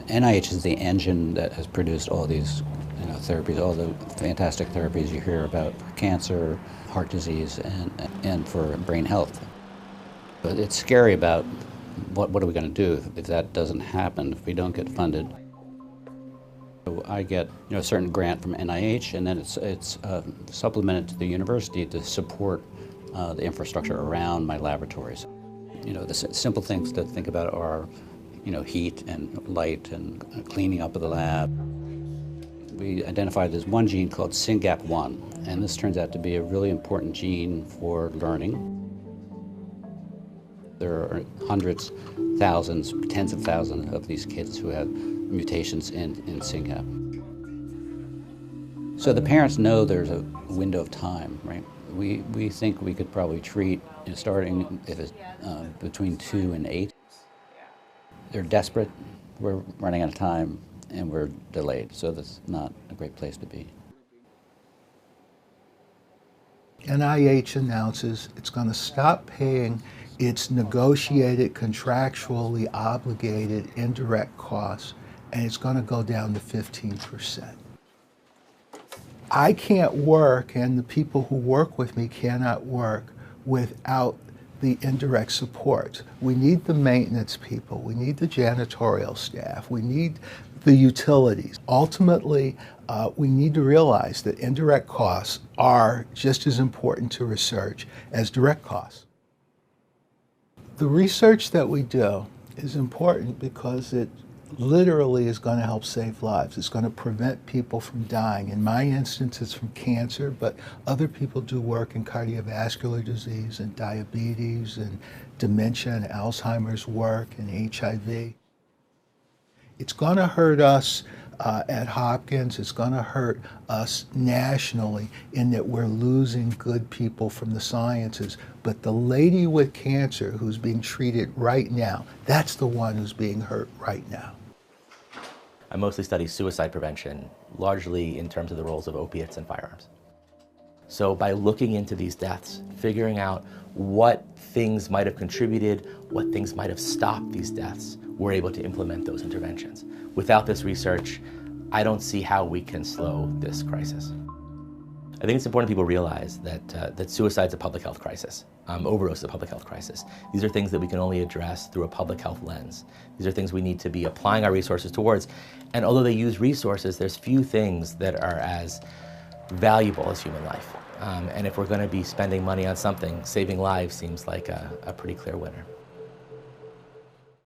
NIH is the engine that has produced all these therapies, all the fantastic therapies you hear about for cancer, heart disease, and for brain health. But it's scary about what are we going to do if that doesn't happen, if we don't get funded. So I get a certain grant from NIH, and then it's supplemented to the university to support the infrastructure around my laboratories. The simple things to think about are heat and light and cleaning up of the lab. We identified there's one gene called SYNGAP1, and this turns out to be a really important gene for learning. There are hundreds, thousands, tens of thousands of these kids who have mutations in SYNGAP. So the parents know there's a window of time, right? We think we could probably treat, starting if it's between 2 and 8. They're desperate, we're running out of time, and we're delayed, so that's not a great place to be. NIH announces it's going to stop paying its negotiated, contractually obligated indirect costs, and it's going to go down to 15%. I can't work, and the people who work with me cannot work without the indirect support. We need the maintenance people, we need the janitorial staff, we need the utilities. Ultimately, we need to realize that indirect costs are just as important to research as direct costs. The research that we do is important because it literally is going to help save lives. It's going to prevent people from dying. In my instance, it's from cancer, but other people do work in cardiovascular disease and diabetes and dementia and Alzheimer's work and HIV. It's going to hurt us at Hopkins. It's going to hurt us nationally in that we're losing good people from the sciences. But the lady with cancer who's being treated right now, that's the one who's being hurt right now. I mostly study suicide prevention, largely in terms of the roles of opiates and firearms. So by looking into these deaths, figuring out what things might have contributed, what things might have stopped these deaths, we're able to implement those interventions. Without this research, I don't see how we can slow this crisis. I think it's important people realize that suicide is a public health crisis. Overdose is a public health crisis. These are things that we can only address through a public health lens. These are things we need to be applying our resources towards. And although they use resources, there's few things that are as valuable as human life. And if we're going to be spending money on something, saving lives seems like a pretty clear winner.